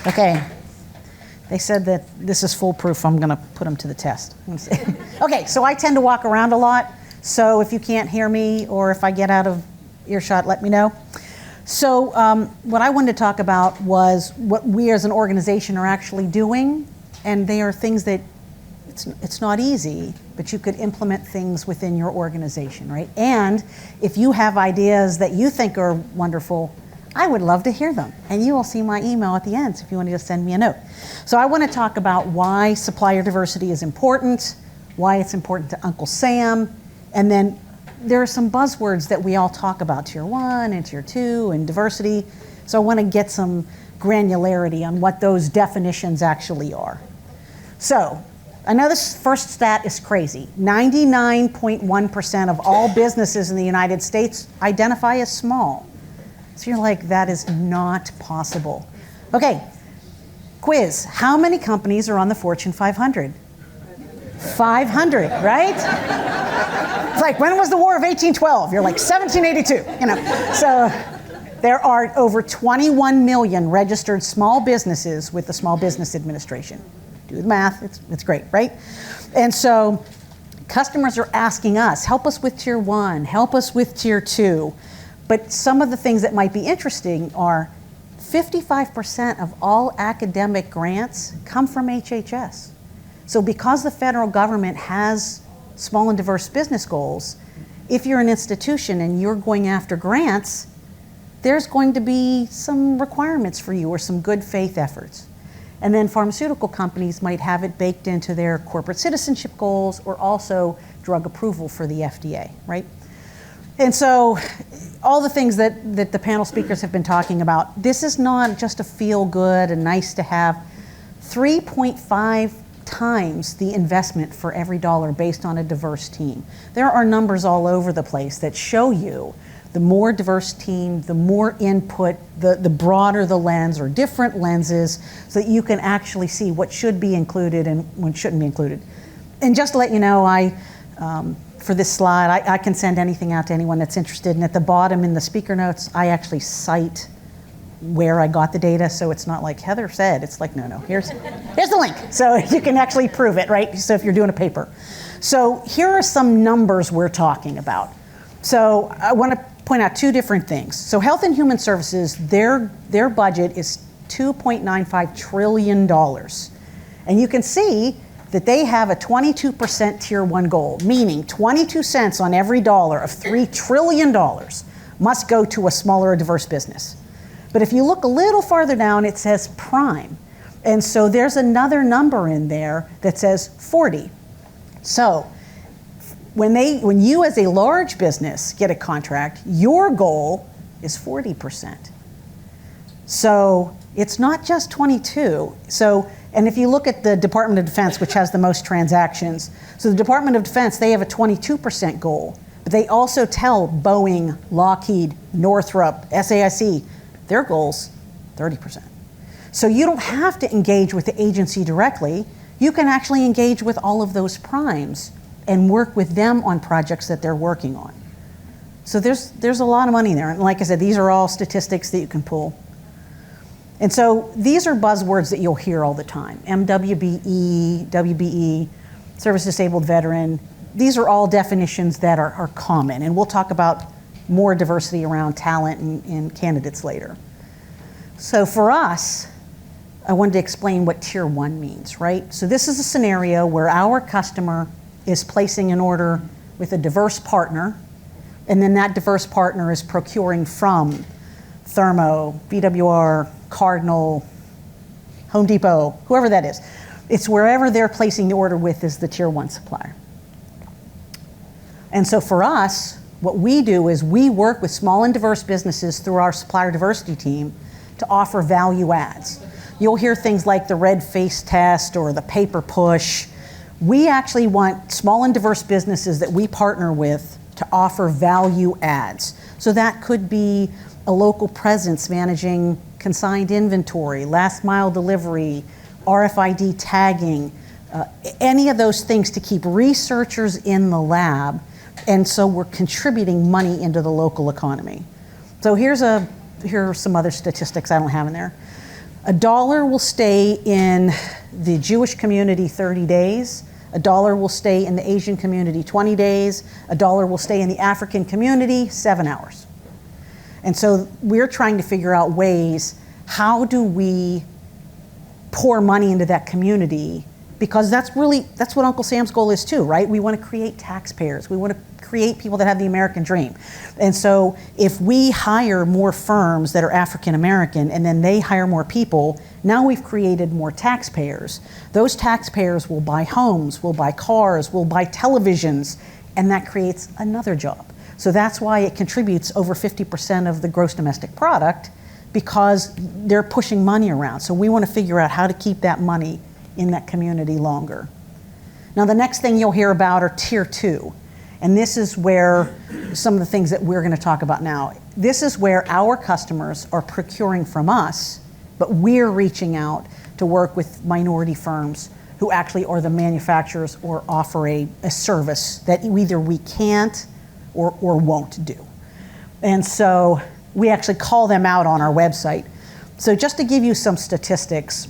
Okay. They said that this is foolproof. I'm going to put them to the test. Okay, so I tend to walk around a lot. So if you can't hear me or if I get out of earshot, let me know. So what I wanted to talk about was what we as an organization are actually doing. And they are things that it's not easy, but you could implement things within your organization, right? And if you have ideas that you think are wonderful, I would love to hear them. And you will see my email at the end so if you want to just send me a note. So I want to talk about why supplier diversity is important, why it's important to Uncle Sam, and then there are some buzzwords that we all talk about, Tier 1 and Tier 2 and diversity. So I want to get some granularity on what those definitions actually are. So I know this first stat is crazy. 99.1% of all businesses in the United States identify as small. So you're like, that is not possible. Okay, quiz. How many companies are on the Fortune 500? 500, right? It's like, when was the War of 1812? You're like, 1782, you know. So there are over 21 million registered small businesses with the Small Business Administration. Do the math, it's great, right? And so customers are asking us, help us with Tier 1, help us with Tier 2. But some of the things that might be interesting are 55% of all academic grants come from HHS. So because the federal government has small and diverse business goals, if you're an institution and you're going after grants, there's going to be some requirements for you or some good faith efforts. And then pharmaceutical companies might have it baked into their corporate citizenship goals or also drug approval for the FDA, right? And so all the things that the panel speakers have been talking about, this is not just a feel good and nice to have. 3.5 times the investment for every dollar based on a diverse team. There are numbers all over the place that show you the more diverse team, the more input, the broader the lens or different lenses so that you can actually see what should be included and what shouldn't be included. And just to let you know, for this slide, I can send anything out to anyone that's interested. And at the bottom in the speaker notes, I actually cite where I got the data. So it's not like Heather said, it's like, no, here's the link. So you can actually prove it, right? So if you're doing a paper. So here are some numbers we're talking about. So I want to point out two different things. So Health and Human Services, their budget is $2.95 trillion. And you can see that they have a 22% Tier 1 goal, meaning 22 cents on every dollar of $3 trillion must go to a smaller or diverse business. But if you look a little farther down, it says prime. And so there's another number in there that says 40. So when you as a large business get a contract, your goal is 40%. So it's not just 22. And if you look at the Department of Defense, which has the most transactions, so the Department of Defense, they have a 22% goal, but they also tell Boeing, Lockheed, Northrop, SAIC, their goal's 30%. So you don't have to engage with the agency directly. You can actually engage with all of those primes and work with them on projects that they're working on. So there's a lot of money there. And like I said, these are all statistics that you can pull. And so these are buzzwords that you'll hear all the time. MWBE, WBE, Service Disabled Veteran. These are all definitions that are common. And we'll talk about more diversity around talent and candidates later. So for us, I wanted to explain what Tier 1 means, right? So this is a scenario where our customer is placing an order with a diverse partner, and then that diverse partner is procuring from Thermo, VWR, Cardinal, Home Depot, whoever that is. It's wherever they're placing the order with is the Tier 1 supplier. And so for us, what we do is we work with small and diverse businesses through our supplier diversity team to offer value adds. You'll hear things like the red face test or the paper push. We actually want small and diverse businesses that we partner with to offer value adds. So that could be a local presence managing consigned inventory, last mile delivery, RFID tagging, any of those things to keep researchers in the lab. And so we're contributing money into the local economy. So here are some other statistics I don't have in there. $1 will stay in the Jewish community 30 days. $1 will stay in the Asian community 20 days. $1 will stay in the African community 7 hours. And so we're trying to figure out ways, how do we pour money into that community? Because that's what Uncle Sam's goal is too, right? We want to create taxpayers. We want to create people that have the American dream. And so if we hire more firms that are African American and then they hire more people, now we've created more taxpayers. Those taxpayers will buy homes, will buy cars, will buy televisions, and that creates another job. So that's why it contributes over 50% of the gross domestic product, because they're pushing money around. So we want to figure out how to keep that money in that community longer. Now the next thing you'll hear about are tier 2. And this is where some of the things that we're going to talk about now. This is where our customers are procuring from us, but we're reaching out to work with minority firms who actually are the manufacturers or offer a service that either we can't or won't do. And so we actually call them out on our website. So just to give you some statistics,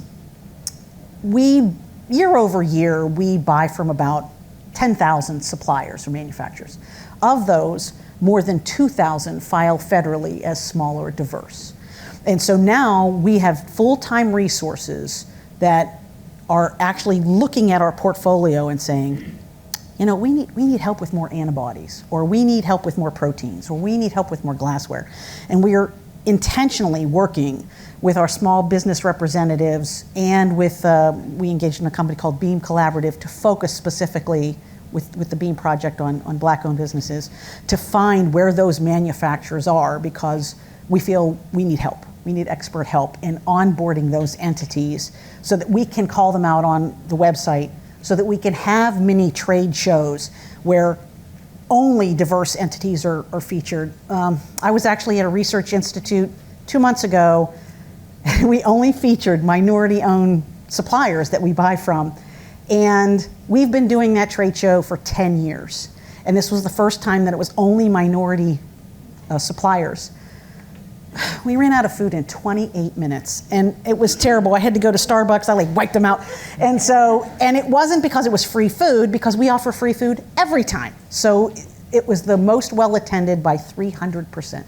year over year, we buy from about 10,000 suppliers or manufacturers. Of those, more than 2,000 file federally as small or diverse. And so now we have full-time resources that are actually looking at our portfolio and saying, you know, we need help with more antibodies, or we need help with more proteins, or we need help with more glassware. And we are intentionally working with our small business representatives and with, we engaged in a company called Beam Collaborative to focus specifically with the Beam Project on Black-owned businesses to find where those manufacturers are, because we feel we need help. We need expert help in onboarding those entities so that we can call them out on the website, so that we can have mini trade shows where only diverse entities are featured. I was actually at a research institute 2 months ago, and we only featured minority-owned suppliers that we buy from. And we've been doing that trade show for 10 years. And this was the first time that it was only minority suppliers. We ran out of food in 28 minutes, and it was terrible. I had to go to Starbucks, I wiped them out. And it wasn't because it was free food, because we offer free food every time. So it was the most well-attended by 300%.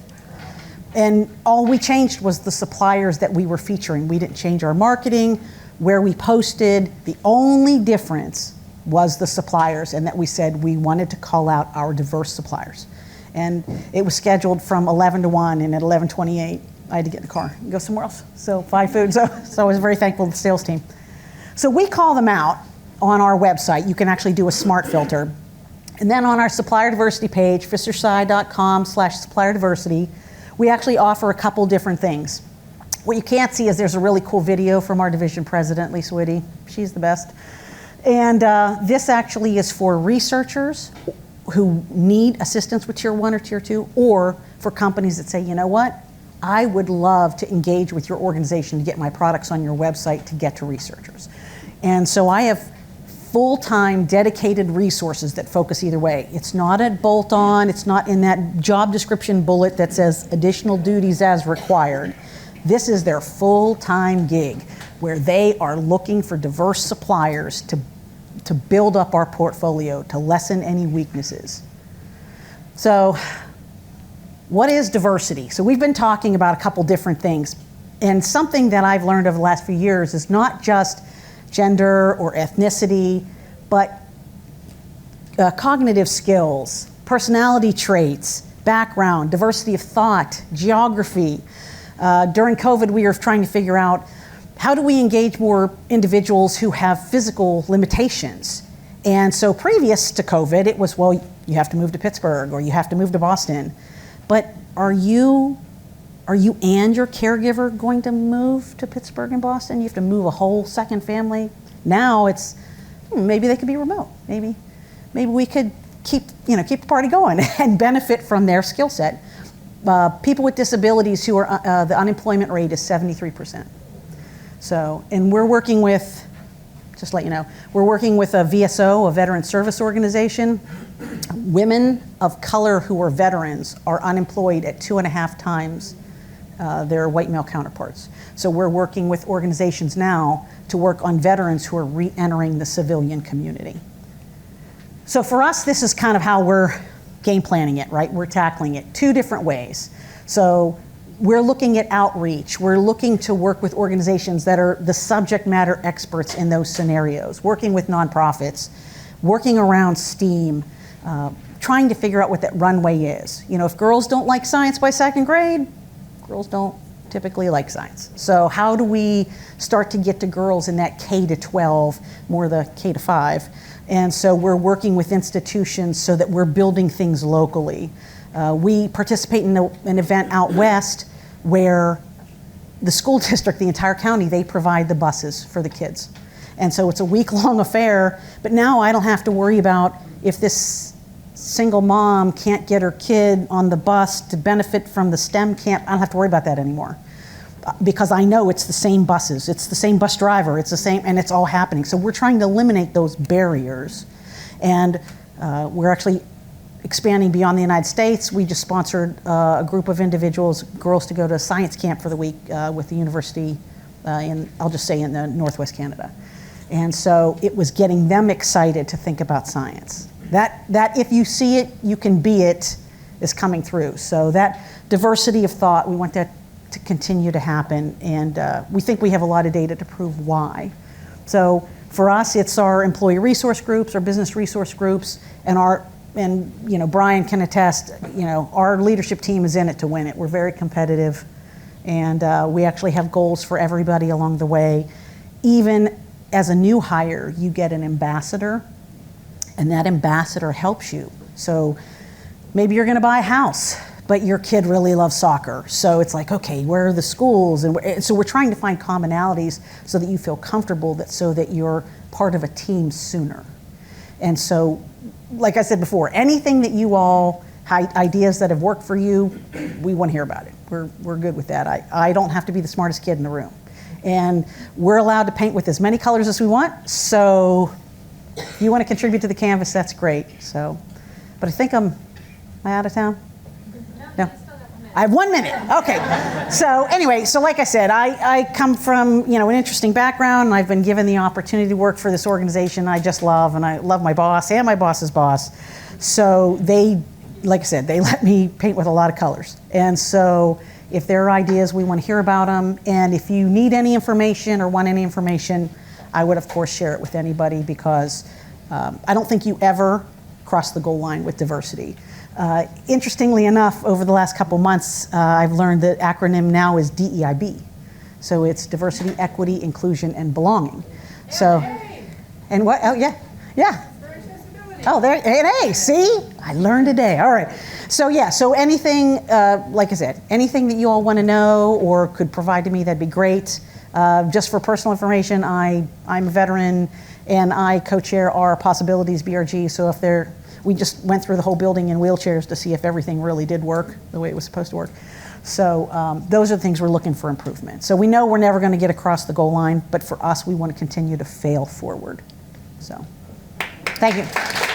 And all we changed was the suppliers that we were featuring. We didn't change our marketing, where we posted. The only difference was the suppliers, and that we said we wanted to call out our diverse suppliers. And it was scheduled from 11 to 1, and at 11:28, I had to get in the car and go somewhere else. So buy food, so I was very thankful to the sales team. So we call them out on our website. You can actually do a smart filter. And then on our supplier diversity page, fishersci.com/supplier diversity, we actually offer a couple different things. What you can't see is there's a really cool video from our division president, Lisa Whitty. She's the best. And this actually is for researchers who need assistance with tier 1 or tier 2, or for companies that say, you know what, I would love to engage with your organization to get my products on your website to get to researchers. And so I have full-time dedicated resources that focus either way. It's not a bolt-on, it's not in that job description bullet that says additional duties as required. This is their full-time gig, where they are looking for diverse suppliers to build up our portfolio, to lessen any weaknesses. So what is diversity? So we've been talking about a couple different things. And something that I've learned over the last few years is not just gender or ethnicity, but cognitive skills, personality traits, background, diversity of thought, geography. During COVID, we were trying to figure out, how do we engage more individuals who have physical limitations? And so previous to COVID, it was, well, you have to move to Pittsburgh or you have to move to Boston. But are you and your caregiver going to move to Pittsburgh and Boston? You have to move a whole second family. Now it's, maybe they could be remote. Maybe we could keep the party going and benefit from their skill set. People with disabilities who are, the unemployment rate is 73%. So, and we're working with, just to let you know, we're working with a VSO, a veteran service organization. Women of color who are veterans are unemployed at 2.5 times their white male counterparts. So we're working with organizations now to work on veterans who are re-entering the civilian community. So for us, this is kind of how we're game planning it, right? We're tackling it 2 different ways. So we're looking at outreach. We're looking to work with organizations that are the subject matter experts in those scenarios, working with nonprofits, working around STEAM, trying to figure out what that runway is. You know, if girls don't like science by 2nd grade, girls don't typically like science. So how do we start to get to girls in that K to 12, more the K to 5? And so we're working with institutions so that we're building things locally. We participate in an event out west where the school district, the entire county, they provide the buses for the kids. And so it's a week-long affair, but now I don't have to worry about if this single mom can't get her kid on the bus to benefit from the STEM camp. I don't have to worry about that anymore because I know it's the same buses, it's the same bus driver, it's the same, and it's all happening. So we're trying to eliminate those barriers. And we're actually expanding beyond the United States. We just sponsored a group of individuals, girls, to go to a science camp for the week with the university I'll just say in the Northwest Canada. And so it was getting them excited to think about science. That if you see it, you can be it is coming through. So that diversity of thought, we want that to continue to happen. And we think we have a lot of data to prove why. So for us, it's our employee resource groups, our business resource groups, and you know, Brian can attest, you know, our leadership team is in it to win it. We're very competitive, and we actually have goals for everybody along the way. Even as a new hire, you get an ambassador, and that ambassador helps you. So maybe you're gonna buy a house, but your kid really loves soccer. So it's like, okay, where are the schools? And so we're trying to find commonalities so that you feel comfortable, so that you're part of a team sooner. And so, like I said before, anything that you all, ideas that have worked for you, we want to hear about it. We're good with that. I don't have to be the smartest kid in the room. And we're allowed to paint with as many colors as we want. So if you want to contribute to the canvas, that's great. So, but I think am I out of town? No. I have 1 minute. Okay. So anyway, so like I said, I come from, you know, an interesting background, and I've been given the opportunity to work for this organization I just love, and I love my boss and my boss's boss. So they, like I said, they let me paint with a lot of colors. And so if there are ideas, we want to hear about them. And if you need any information or want any information, I would, of course, share it with anybody, because I don't think you ever cross the goal line with diversity. Interestingly enough, over the last couple months, I've learned the acronym now is DEIB. So it's diversity, equity, inclusion, and belonging. So, and what, oh yeah, yeah. Oh, there, an A, see? I learned a day, all right. So yeah, so anything, like I said, anything that you all want to know or could provide to me, that'd be great. Just for personal information, I'm a veteran, and I co-chair our Possibilities BRG, so if there, we just went through the whole building in wheelchairs to see if everything really did work the way it was supposed to work. So those are the things we're looking for improvement. So we know we're never going to get across the goal line, but for us, we want to continue to fail forward. So, thank you.